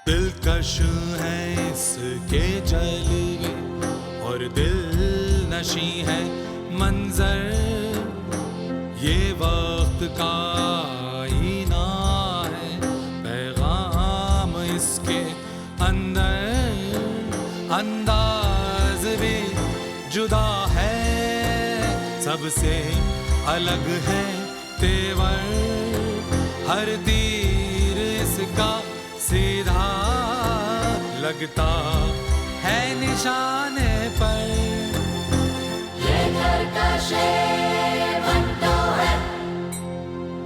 दिलकश है इसके जलवे और दिल नशी है मंजर, ये वक्त का आईना है, पैगाम इसके अंदर, अंदाज भी जुदा है, सबसे अलग है तेवर, हर तीर इसका सीधा लगता है निशाने पर। ये तरकशे मंटो है,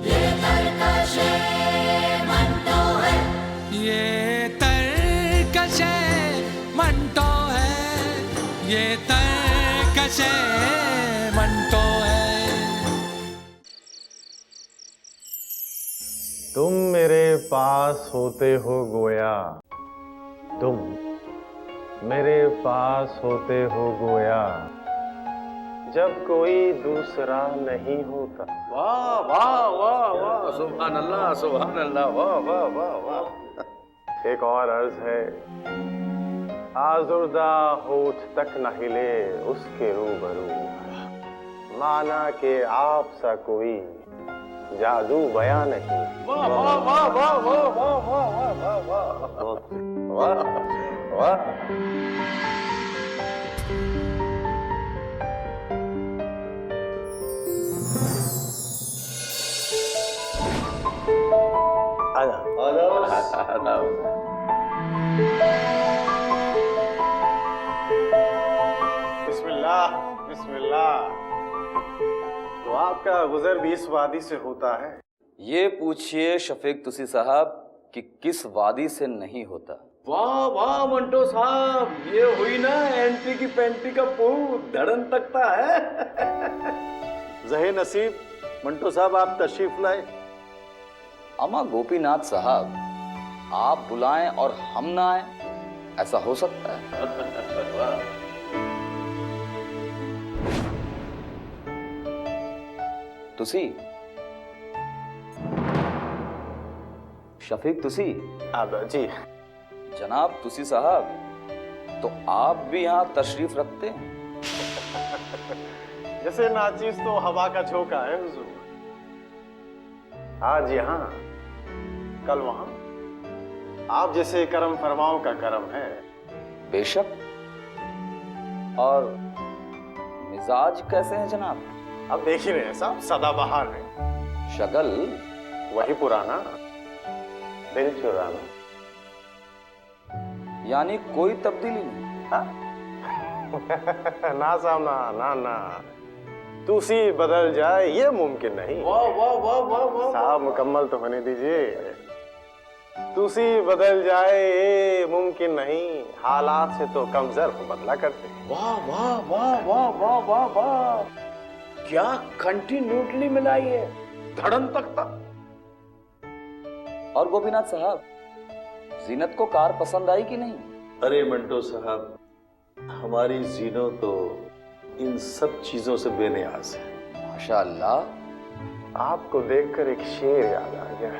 ये तरकशे मंटो है, ये तरकशे मंटो है, ये तरकशे मंटो है। तुम मेरे पास होते हो गोया, तुम मेरे पास होते हो गोया, जब कोई दूसरा नहीं होता। वाह वाह वाह वाह, सुभान अल्लाह, वाह वाह वाह वाह। एक और अर्ज है, आजुर्दा होठ तक न हिले उसके रूबरू, माना के आप सा कोई जादू बयां नहीं। वाह वाह वाह वाह वाह वाह वाह वाह वाह वाह वाह। बिस्मिल्लाह बिस्मिल्लाह। तो आपका गुजर भी इस वादी से होता है? ये पूछिए शफीक तुसी साहब कि किस वादी से नहीं होता। वाह वाह मंटो साहब, ये हुई ना एंटी की पेंटी का पूत, धड़न तकता है। जहे नसीब मंटो साहब आप तशरीफ लाए। अमा गोपीनाथ साहब, आप बुलाएं और हम ना आए, ऐसा हो सकता है? तुसी शफीक तुसी अब जी जनाब तुसी साहब, तो आप भी यहाँ तशरीफ रखते हैं? जैसे नाचीज तो हवा का झोंका है हुजूर। आज यहाँ कल वहां, आप जैसे करम फरमाओं का करम है। बेशक। और मिजाज कैसे हैं जनाब? अब देख ही रहे हैं साहब, सदाबहार है। शगल वही पुराना दिल चुराना। यानी कोई तब्दीली नहीं? हाँ? ना साहब ना ना ना, तुसी बदल जाए ये मुमकिन नहीं। वाह वाह वाह वाह वाह साहब मुकम्मल तो होने दीजिए। तुसी बदल जाए ये मुमकिन नहीं, हालात से तो कम ज़र्फ बदला करते हैं। वाह वाह वाह वाह वाह वाह वाह, क्या कंटिन्यूटली मिलाई है, धड़न तकता। और गोपीनाथ साहब, जीनत को कार पसंद आई कि नहीं? अरे मंटो साहब, हमारी जीनो तो इन सब चीजों से बेनियाज है। माशाअल्लाह। आपको देखकर एक शेर याद आ गया,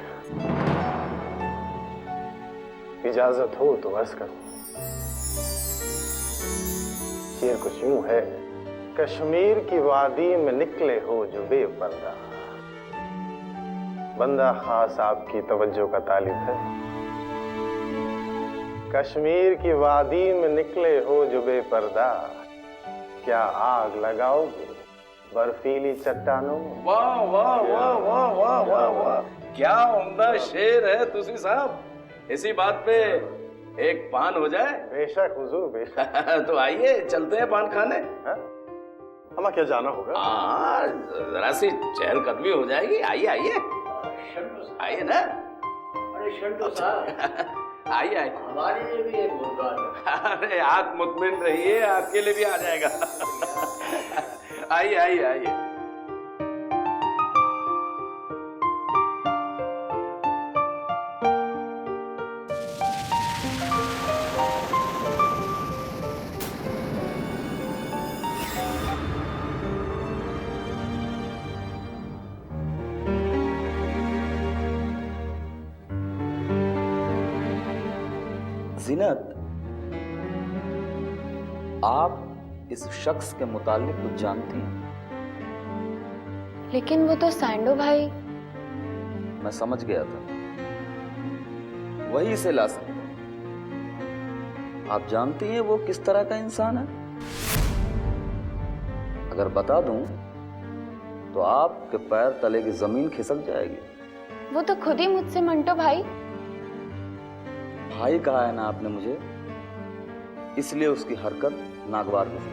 इजाजत हो तो अर्ज करूं। शेर कुछ यूं है, कश्मीर की वादी में निकले हो जो बेपर्दा, बंदा खास आपकी तवज्जो का तालिब है। कश्मीर की वादी में निकले हो जो बेपर्दा, क्या आग लगाओगे बर्फीली चट्टानों में? वाह वाह वाह वाह वाह वाह वाह, क्या उम्दा शेर है तुसी साहब। इसी बात पे एक पान हो जाए? बेशक हुजूर बेशक। तो आइए चलते हैं पान खाने। हमें क्या जाना होगा? हाँ, जरा सी चहलकदमी हो जाएगी। आइए आइए आइए ना। अरे शंटू साहब, आइए आइए। हमारे लिए भी एक मुर्गा। अरे आप मुतमिन रहिए, आपके लिए भी आ जाएगा। आइए आइए आइए। जीनत, आप इस शख्स के मुतालिक कुछ जानती हैं? लेकिन वो तो सैंडो भाई। मैं समझ गया था, वही इसे ला सकता। आप जानती हैं वो किस तरह का इंसान है? अगर बता दूं तो आपके पैर तले की जमीन खिसक जाएगी। वो तो खुद ही मुझसे मंटो भाई। भाई कहा है ना आपने मुझे, इसलिए उसकी हरकत नागवार में थी।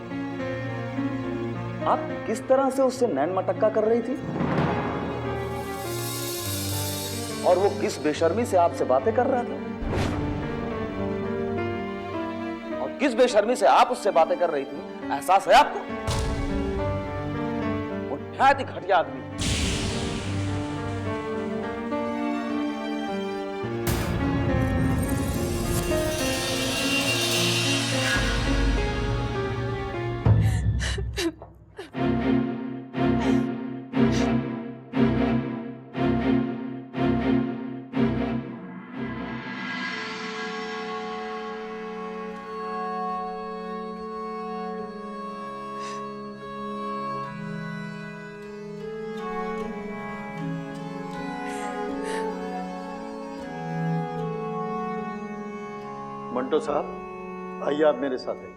आप किस तरह से उससे नैन मटक्का कर रही थी और वो किस बेशर्मी से आपसे बातें कर रहा था और किस बेशर्मी से आप उससे बातें कर रही थी, एहसास है आपको? वो निहायत ही घटिया आदमी। मंटो साहब, आइए आप मेरे साथ आइए।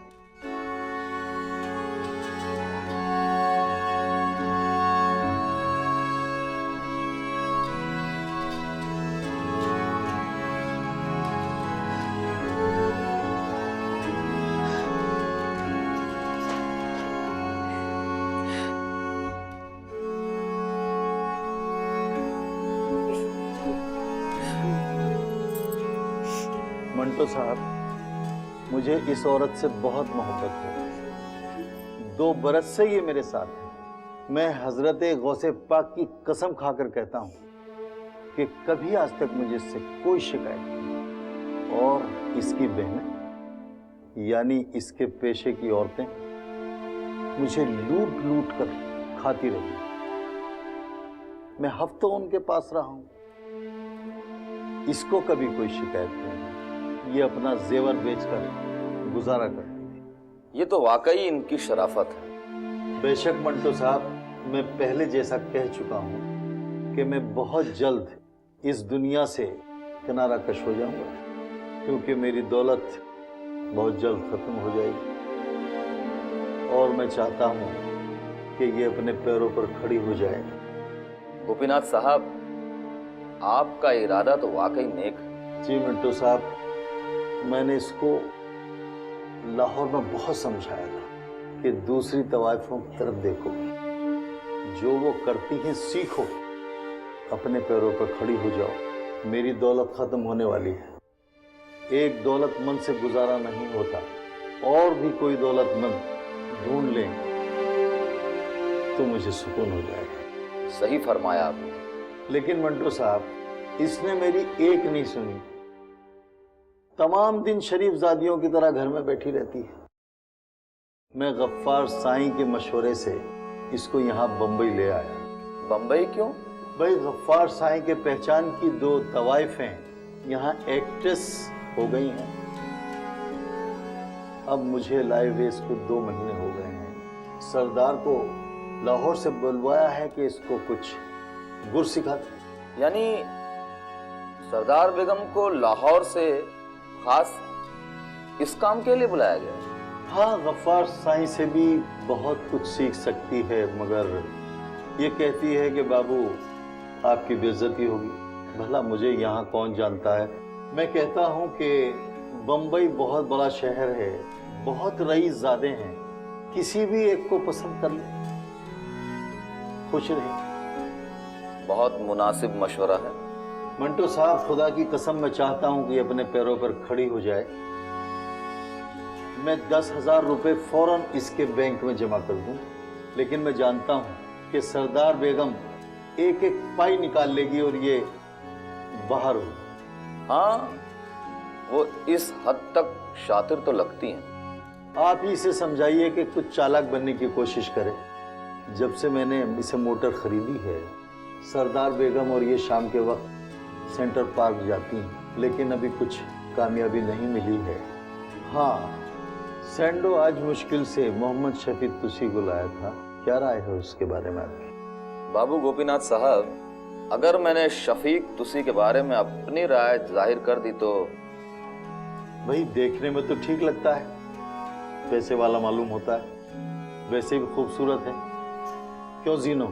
मंटो साहब, मुझे इस औरत से बहुत मोहब्बत है। 2 बरस से ये मेरे साथ है। मैं हजरत गौसे पाक की कसम खाकर कहता हूँ कि कभी आज तक मुझे इससे कोई शिकायत नहीं। और इसकी बहनें यानी इसके पेशे की औरतें मुझे लूट लूट कर खाती रही। मैं हफ्तों उनके पास रहा हूँ, इसको कभी कोई शिकायत नहीं। ये अपना जेवर बेचकर गुजारा करती है। ये तो वाकई इनकी शराफत है। बेशक मंटो साहब, मैं पहले जैसा कह चुका हूं कि मैं बहुत जल्द इस दुनिया से किनारा कश हो जाऊंगा, क्योंकि मेरी दौलत बहुत जल्द खत्म हो जाएगी और मैं चाहता हूं कि ये अपने पैरों पर खड़ी हो जाए। गोपीनाथ साहब, आपका इरादा तो वाकई नेक है। जी मंटो साहब, मैंने इसको लाहौर में बहुत समझाया था कि दूसरी तवाइफों की तरफ देखो, जो वो करती हैं सीखो, अपने पैरों पर खड़ी हो जाओ। मेरी दौलत खत्म होने वाली है। एक दौलतमंद से गुजारा नहीं होता, और भी कोई दौलतमंद ढूंढ लें तो मुझे सुकून हो जाएगा। सही फरमाया आपने। लेकिन मंटो साहब, इसने मेरी एक नहीं सुनी। तमाम दिन शरीफ जादियों की तरह घर में बैठी रहती है। मैं गफ्फार साईं के मशवरे से इसको यहाँ बंबई ले आया। बंबई क्यों? भाई, गफ्फार साईं के पहचान की 2 तवाइफें यहाँ एक्ट्रेस हो गई हैं। अब मुझे लाए हुए इसको 2 महीने हो गए हैं। सरदार को लाहौर से बुलवाया है कि इसको कुछ गुर सिखा दे। यानी सरदार बेगम को लाहौर से खास इस काम के लिए बुलाया गया? हाँ, गफ्फार साईं से भी बहुत कुछ सीख सकती है, मगर ये कहती है कि बाबू आपकी बेइज्जती होगी। भला मुझे यहाँ कौन जानता है। मैं कहता हूँ कि बंबई बहुत बड़ा शहर है, बहुत रईसज़ादे हैं, किसी भी एक को पसंद कर ले, खुश रहे। बहुत मुनासिब मशवरा है। मंटो साहब, खुदा की कसम मैं चाहता हूं कि अपने पैरों पर खड़ी हो जाए। मैं 10,000 रुपए फौरन इसके बैंक में जमा कर दूं, लेकिन मैं जानता हूं कि सरदार बेगम एक एक पाई निकाल लेगी और ये बाहर हो। हाँ, वो इस हद तक शातिर तो लगती हैं। आप ही इसे समझाइए कि कुछ चालाक बनने की कोशिश करे। जब से मैंने इसे मोटर खरीदी है, सरदार बेगम और ये शाम के वक्त सेंटर पार्क जाती हैं, लेकिन अभी कुछ कामयाबी नहीं मिली है। हाँ, सैंडो आज मुश्किल से मोहम्मद शफीक तुसी को लाया था। क्या राय है उसके बारे में आपकी? बाबू गोपीनाथ साहब, अगर मैंने शफीक तुसी के बारे में अपनी राय जाहिर कर दी तो भाई, देखने में तो ठीक लगता है, पैसे वाला मालूम होता है, वैसे भी खूबसूरत है। क्यों जीनो,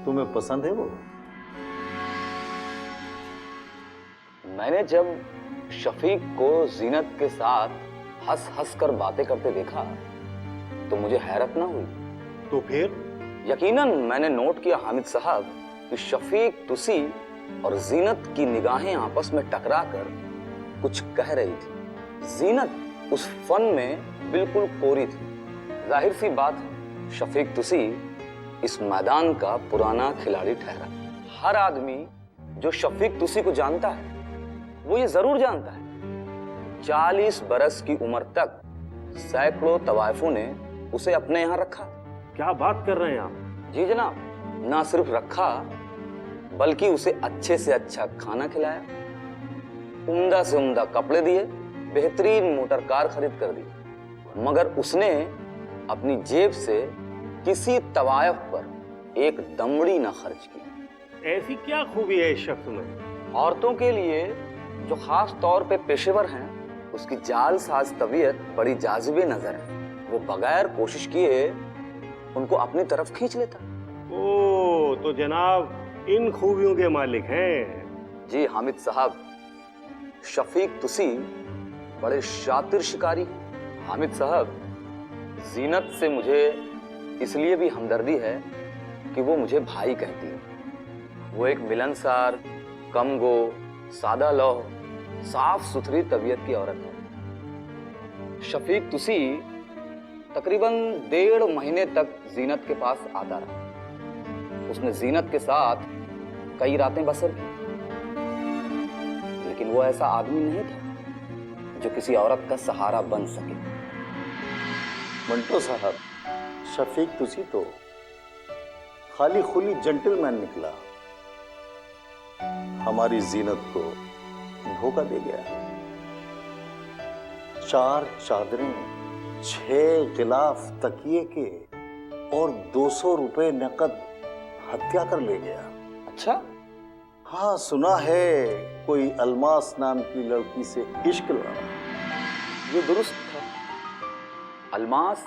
तुम्हें पसंद है वो? मैंने जब शफीक को जीनत के साथ हंस हंस कर बातें करते देखा तो मुझे हैरत ना हुई। तो फिर? यकीनन मैंने नोट किया हामिद साहब कि शफीक तुसी और जीनत की निगाहें आपस में टकराकर कुछ कह रही थी। जीनत उस फन में बिल्कुल कोरी थी। जाहिर सी बात है, शफीक तुसी इस मैदान का पुराना खिलाड़ी ठहरा। हर आदमी जो शफीक तुसी को जानता है वो ये जरूर जानता है 40 बरस की उम्र तक सैकड़ों तवायफों ने उसे अपने यहां रखा। क्या बात कर रहे हैं आप? जी जनाब, ना सिर्फ रखा बल्कि उसे अच्छे से अच्छा खाना खिलाया, उम्दा से उम्दा कपड़े दिए, बेहतरीन मोटर कार खरीद कर दी, मगर उसने अपनी जेब से किसी तवायफ पर एक दमड़ी ना खर्च की। ऐसी क्या खूबी है इस शख्स में? औरतों के लिए जो खास तौर पे पेशेवर हैं, उसकी जालसाज तबीयत बड़ी जाज़िबे नजर है। वो बगैर कोशिश किए उनको अपनी तरफ खींच लेता। ओ, तो जनाब इन खूबियों के मालिक हैं। जी हामिद साहब, शफीक तुसी बड़े शातिर शिकारी। हामिद साहब, जीनत से मुझे इसलिए भी हमदर्दी है कि वो मुझे भाई कहती है। वो एक मिलनसार, कमगो, सादा लौह, साफ सुथरी तबीयत की औरत है। शफीक तुसी तकरीबन 1.5 महीने तक जीनत के पास आता रहा। उसने जीनत के साथ कई रातें बसर की, लेकिन वो ऐसा आदमी नहीं था जो किसी औरत का सहारा बन सके। मंटो साहब, शफीक तुसी तो खाली खुली जेंटलमैन निकला, हमारी जीनत को धोखा दे गया। 4 चादरें, 6 गिलाफ तकिए के और 200 रुपए नकद हत्या कर ले गया। अच्छा? हाँ, सुना है कोई अलमास नाम की लड़की से इश्क लड़ा। ये दुरुस्त था। अलमास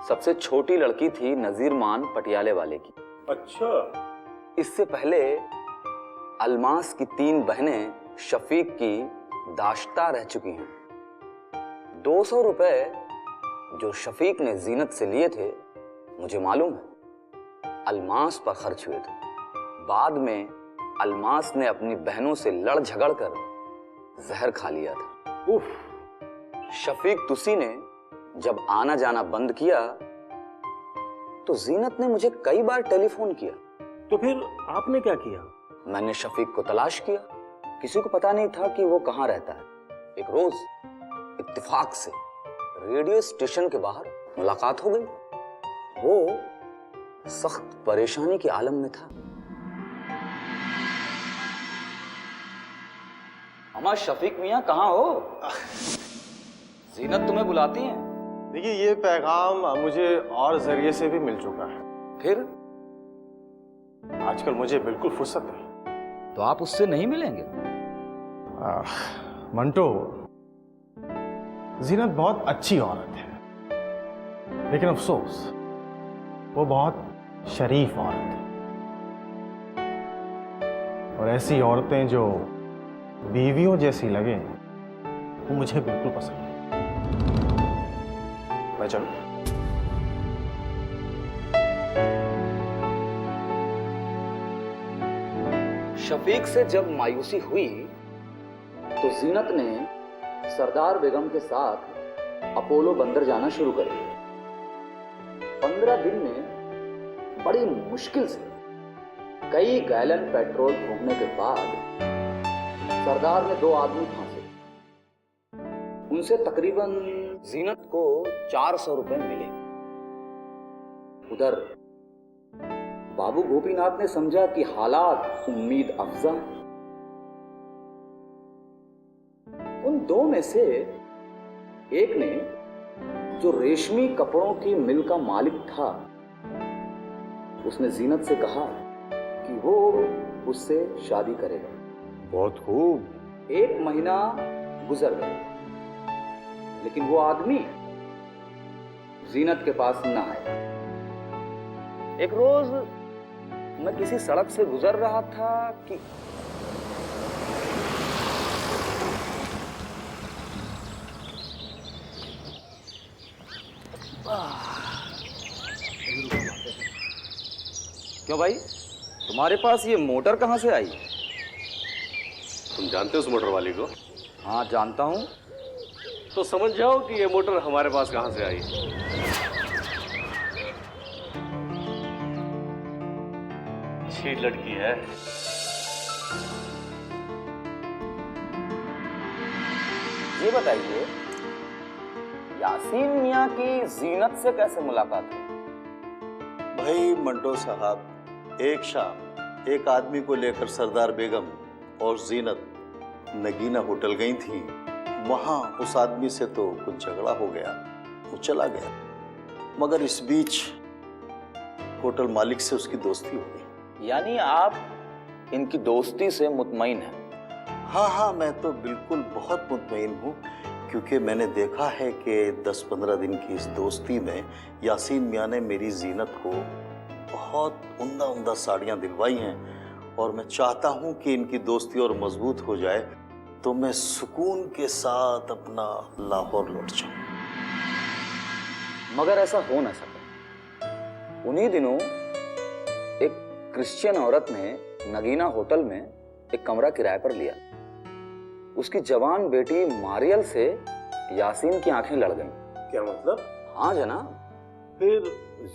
सबसे छोटी लड़की थी नजीर मान पटियाले वाले की। अच्छा। इससे पहले अलमास की 3 बहनें शफीक की दाश्ता रह चुकी हैं। 200 रुपए जो शफीक ने जीनत से लिए थे, मुझे मालूम है अलमास पर खर्च हुए थे। बाद में अलमास ने अपनी बहनों से लड़ झगड़ कर जहर खा लिया था। उफ। शफीक तुसी ने जब आना जाना बंद किया तो जीनत ने मुझे कई बार टेलीफोन किया। तो फिर आपने क्या किया? मैंने शफीक को तलाश किया। किसी को पता नहीं था कि वो कहां रहता है। एक रोज इत्तेफाक से रेडियो स्टेशन के बाहर मुलाकात हो गई। वो सख्त परेशानी के आलम में था। अम्मा, शफीक मियां कहाँ हो? जीनत तुम्हें बुलाती हैं। देखिए, ये पैगाम मुझे और जरिए से भी मिल चुका है। फिर? आजकल मुझे बिल्कुल फुर्सत नहीं। तो आप उससे नहीं मिलेंगे? मंटो, जीनत बहुत अच्छी औरत है, लेकिन अफसोस वो बहुत शरीफ औरत है। और ऐसी औरतें जो बीवियों जैसी लगे वो मुझे बिल्कुल पसंद नहीं। मैं चलूं? शफीक से जब मायूसी हुई तो जीनत ने सरदार बेगम के साथ अपोलो बंदर जाना शुरू कर दिया। 15 दिन में बड़ी मुश्किल से कई गैलन पेट्रोल फूंकने के बाद सरदार ने 2 आदमी फांसे। उनसे तकरीबन जीनत को 400 रुपए मिले। उधर बाबू गोपीनाथ ने समझा कि हालात उम्मीद अफजा। उन दो में से एक ने, जो रेशमी कपड़ों की मिल का मालिक था, उसने जीनत से कहा कि वो उससे शादी करेगा। बहुत खूब। 1 महीना गुजर गया, लेकिन वो आदमी जीनत के पास न आया। एक रोज मैं किसी सड़क से गुजर रहा था कि क्यों भाई, तुम्हारे पास ये मोटर कहां से आई? तुम जानते हो उस मोटर वाली को? हाँ जानता हूं। तो समझ जाओ कि ये मोटर हमारे पास कहां से आई। अच्छी लड़की है। ये बताइए, यासीन मियां की जीनत से कैसे मुलाकात हुई? भाई मंटो साहब, एक शाम एक आदमी को लेकर सरदार बेगम और जीनत नगीना होटल गई थी। वहां उस आदमी से तो कुछ झगड़ा हो गया, वो चला गया। मगर इस बीच होटल मालिक से उसकी दोस्ती हो गई। यानी आप इनकी दोस्ती से मुतमईन हैं? हाँ, मैं तो बिल्कुल बहुत मुतमईन हूँ, क्योंकि मैंने देखा है कि 10-15 दिन की इस दोस्ती में यासीन मियां ने मेरी जीनत को बहुत उम्दा साड़ियाँ दिलवाई हैं, और मैं चाहता हूँ कि इनकी दोस्ती और मजबूत हो जाए तो मैं सुकून के साथ अपना लाहौर लौट जाऊं। मगर ऐसा हो ना सका। उन्हीं दिनों एक क्रिश्चियन औरत ने नगीना होटल में एक कमरा किराए पर लिया। उसकी जवान बेटी मारियल से यासीन की आंखें लड़ गईं। क्या मतलब? हाँ जनाब। फिर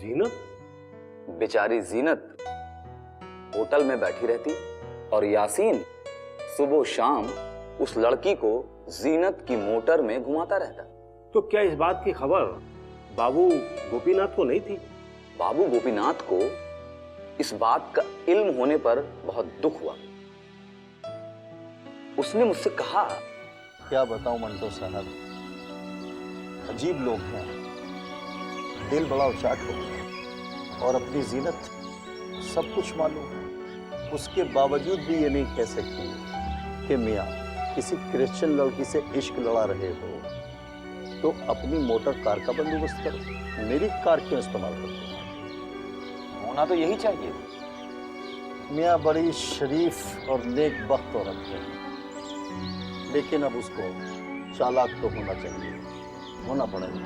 जीनत? बेचारी जीनत होटल में बैठी रहती और यासीन सुबह शाम उस लड़की को जीनत की मोटर में घुमाता रहता। तो क्या इस बात की खबर बाबू गोपीनाथ को नहीं थी? बाबू गोपीनाथ को इस बात का इल्म होने पर बहुत दुख हुआ। उसने मुझसे कहा, क्या बताऊं मंटो साहब, अजीब लोग हैं, दिल बड़ा उचाट हो गया। और अपनी जीनत सब कुछ मालूम है, उसके बावजूद भी ये नहीं कह सकती कि मियाँ किसी क्रिश्चियन लड़की से इश्क लड़ा रहे हो तो अपनी मोटर कार का बंदोबस्त करो, मेरी कार क्यों इस्तेमाल करते हो? होना तो यही चाहिए। मियाँ बड़ी शरीफ और नेक बख्त औरत है, लेकिन अब उसको चालाक तो होना चाहिए, होना पड़ेगा।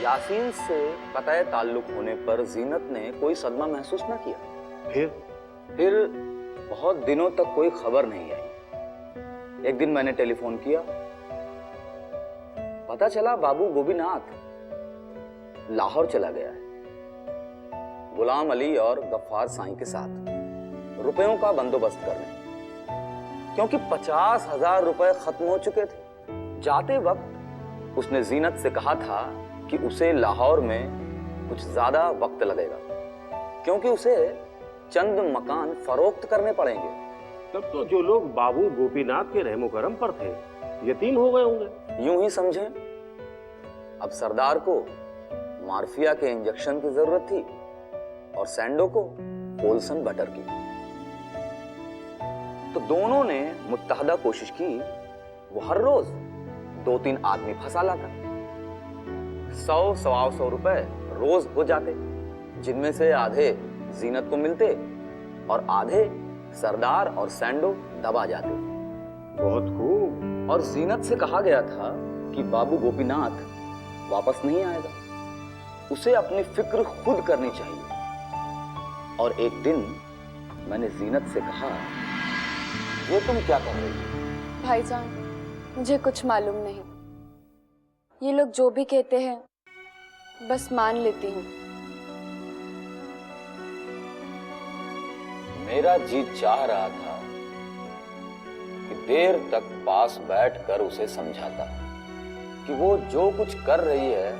यासीन से कतई ताल्लुक होने पर जीनत ने कोई सदमा महसूस न किया। फिर बहुत दिनों तक कोई खबर नहीं आई। एक दिन मैंने टेलीफोन किया, पता चला बाबू गोपीनाथ लाहौर चला गया है, गुलाम अली और गफ्फार साईं के साथ रुपयों का बंदोबस्त करने, क्योंकि 50,000 रुपए खत्म हो चुके थे। जाते वक्त उसने जीनत से कहा था कि उसे लाहौर में कुछ ज्यादा वक्त लगेगा, क्योंकि उसे चंद मकान फरोख्त करने पड़ेंगे। तब तो जो लोग बाबू गोपीनाथ के रहमो करम पर थे यतीम हो गए होंगे। यूं ही समझें, अब सरदार को मार्फिया के इंजेक्शन की जरूरत थी और सैंडो को होलसन बटर की। तो दोनों ने मुत्तहदा कोशिश की। वो हर रोज 2-3 आदमी फंसा लाता। 100-125 रुपए रोज हो जाते, जिनमें से आधे जीनत को मिलते और आधे सरदार और सैंडो दबा जाते। बहुत खूब। और जीनत से कहा गया था कि बाबू गोपीनाथ वापस नहीं आएगा, उसे अपनी फिक्र खुद करनी चाहिए। और एक दिन मैंने जीनत से कहा, वो तुम क्या कर रही हो? भाईजान, मुझे कुछ मालूम नहीं। ये लोग जो भी कहते हैं बस मान लेती हूँ। मेरा जी चाह रहा था कि देर तक पास बैठकर उसे समझाता कि वो जो कुछ कर रही है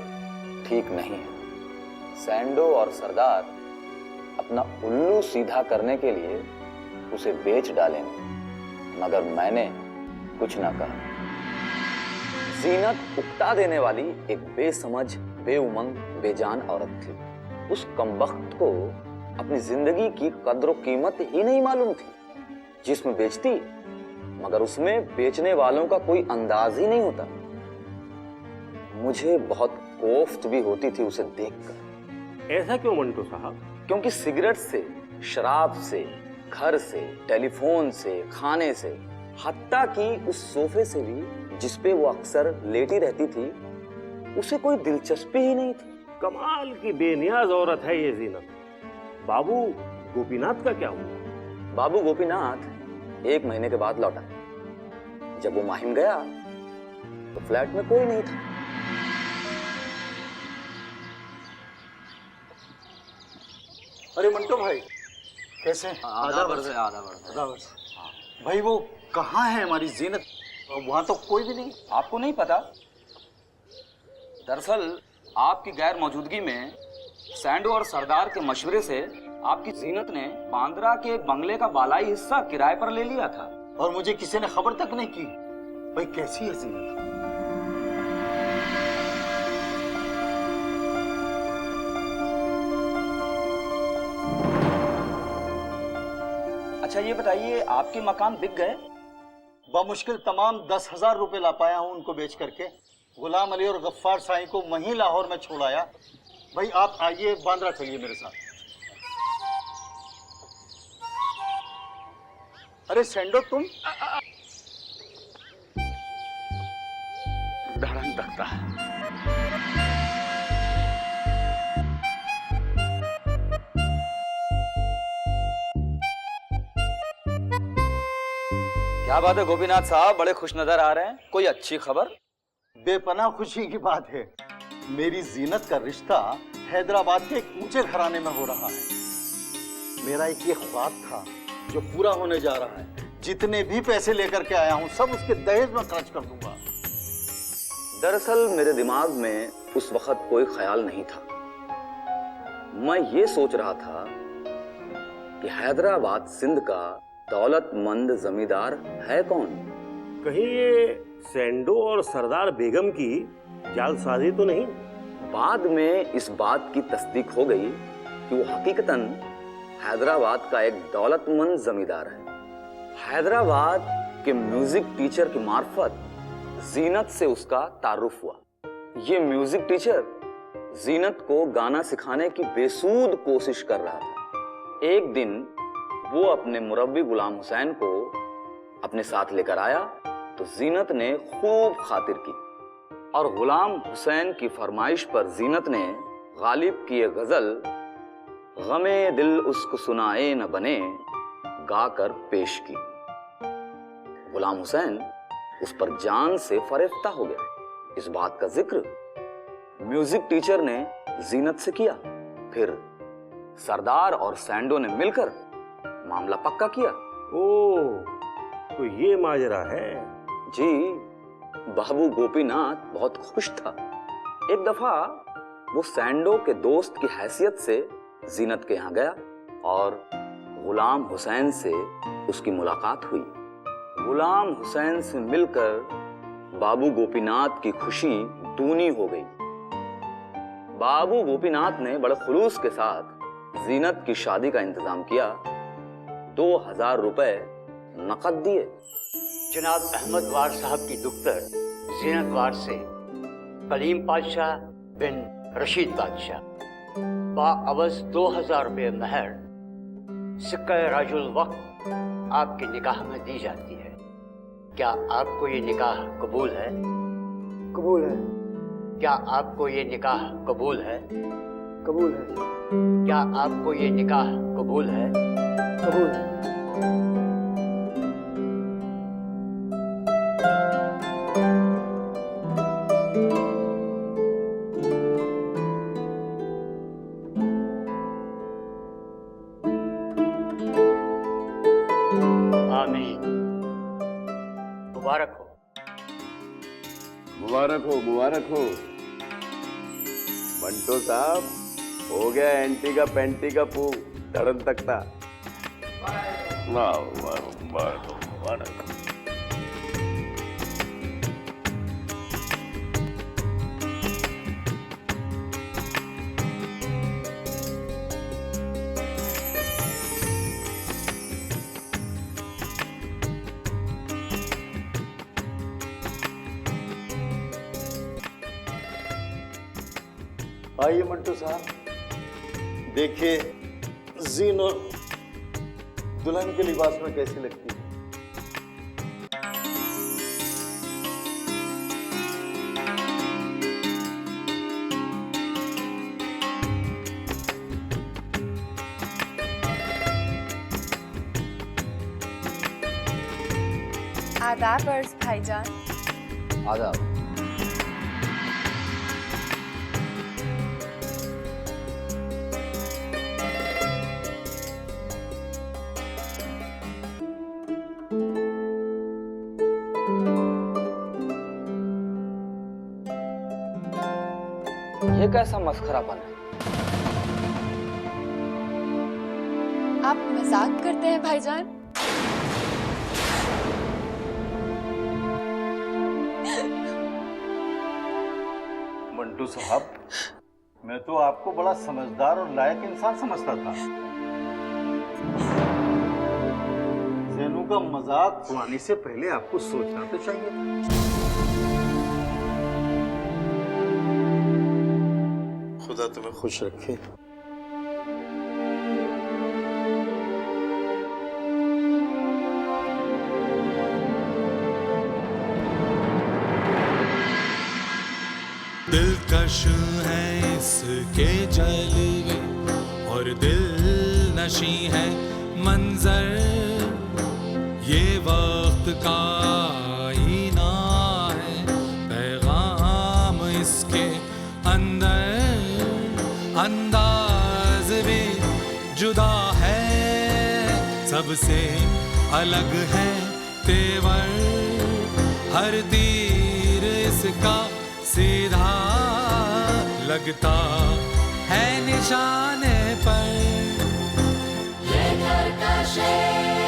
ठीक नहीं है। सैंडो और सरदार अपना उल्लू सीधा करने के लिए उसे बेच डालेंगे, मगर मैंने कुछ ना कहा। जीनत उकता देने वाली एक बेसमझ, बेउमंग, बेजान औरत थी। उस कमबख्त को अपनी जिंदगी की कद्र कीमत ही नहीं मालूम थी। जिस्म बेचती, मगर उसमें बेचने वालों का कोई अंदाज ही नहीं होता। मुझे बहुत कोफ्त भी होती थी उसे देखकर। ऐसा क्यों मंटो साहब? क्योंकि सिगरेट से, शराब से, घर से, टेलीफोन से, खाने से, हत्ता कि उस सोफे से भी जिसपे वो अक्सर लेटी रहती थी, उसे कोई दिलचस्पी ही नहीं थी। कमाल की बेनियाज औरत है ये जीनत। बाबू गोपीनाथ का क्या हुआ? बाबू गोपीनाथ 1 महीने के बाद लौटा। जब वो माहिम गया तो फ्लैट में कोई नहीं था। अरे मंटो भाई, कैसे हैं? आधा वर्ष। भाई वो कहाँ है हमारी जीनत? वहां तो कोई भी नहीं। आपको नहीं पता? दरअसल आपकी गैर मौजूदगी में सैंडो और सरदार के मशवरे से आपकी जीनत ने बांद्रा के बंगले का बालाई हिस्सा किराए पर ले लिया था। और मुझे किसी ने खबर तक नहीं की। भाई कैसी है जीनत? अच्छा ये बताइए, आपके मकान बिक गए? बामुश्किल तमाम 10,000 रुपए ला पाया हूं उनको बेच करके। गुलाम अली और गफ्फार साईं को वहीं लाहौर में छोड़ाया। भाई आप आइए, बांद्रा चलिए मेरे साथ। अरे सेंडो तुम? धड़न तकता है। क्या बात है गोपीनाथ साहब, बड़े खुश नजर आ रहे हैं। कोई अच्छी खबर? बेपनाह खुशी की बात है। मेरी जीनत का रिश्ता हैदराबाद के एक ऊंचे घराने में हो रहा है। मेरा एक ये ख्वाब था जो पूरा होने जा रहा है। जितने भी पैसे लेकर के आया हूं सब उसके दहेज में खर्च कर दूंगा। दरअसल मेरे दिमाग में उस वक्त कोई ख्याल नहीं था। मैं ये सोच रहा था कि हैदराबाद सिंध का दौलतमंद जमींदार है कौन? कहीं ये सैंडो और सरदार बेगम की जालसाजी तो नहीं? बाद में इस बात की तस्दीक हो गई कि वो हकीकतन हैदराबाद का एक दौलतमंद जमींदार है। हैदराबाद के म्यूजिक टीचर की मार्फत जीनत से उसका तारुफ हुआ। ये म्यूजिक टीचर जीनत को गाना सिखाने की बेसूद कोशिश कर रहा था। एक दिन वो अपने मुरब्बी गुलाम हुसैन को अपने साथ लेकर आया तो जीनत ने खूब खातिर की और गुलाम हुसैन की फरमाइश पर जीनत ने गालिब की ये गजल गमे दिल उसको सुनाए न बने गाकर पेश की। गुलाम हुसैन उस पर जान से फरेफ्ता हो गया। इस बात का जिक्र म्यूजिक टीचर ने जीनत से किया। फिर सरदार और सैंडो ने मिलकर मामला पक्का किया। ओह, तो ये माजरा है। जी, बाबू गोपीनाथ बहुत खुश था। एक दफा वो सैंडो के दोस्त की हैसियत से जीनत के यहाँ गया और गुलाम हुसैन से उसकी मुलाकात हुई। गुलाम हुसैन से मिलकर बाबू गोपीनाथ की खुशी दूनी हो गई। बाबू गोपीनाथ ने बड़े खुलूस के साथ जीनत की शादी का इंतजाम किया। 2,000 रुपए नकद दिए। जनाब अहमद वार साहब की दुख्तर जीनत वार से कलीम बादशाह बिन रशीद बादशाह बाअवज़ 2,000 रुपये महर सिक्का राजुल वक्त आपके निकाह में दी जाती है। क्या आपको ये निकाह कबूल है? कबूल है। क्या आपको ये निकाह कबूल है? कबूल है। क्या आपको ये निकाह कबूल है? कबूल है। आमीन। मुबारक हो। मुबारक हो, मुबारक हो। मंटो साहब, हो गया एंटी का पेंटी का पू धड़न तकता। आइए मंटू साहब, देखिए जीन और दुल्हन के लिबास में कैसी लगती है। आदाब अर्ज भाईजान। आदाब। ये कैसा मस्खरापन है? आप मजाक करते हैं भाईजान? मंटू साहब, मैं तो आपको बड़ा समझदार और लायक इंसान समझता था। ज़ेनू का मजाक उड़ाने से पहले आपको सोचना तो चाहिए। खुदा तुम्हें खुश रखे। दिलकश है इसके जलवे और दिल नशी है मंजर, ये वक्त का आईना है, पैगाम इसके अंदर, अंदाज भी जुदा है, सबसे अलग है तेवर, हर तीर इसका सीधा लगता है निशाने पर। ये घर का शेर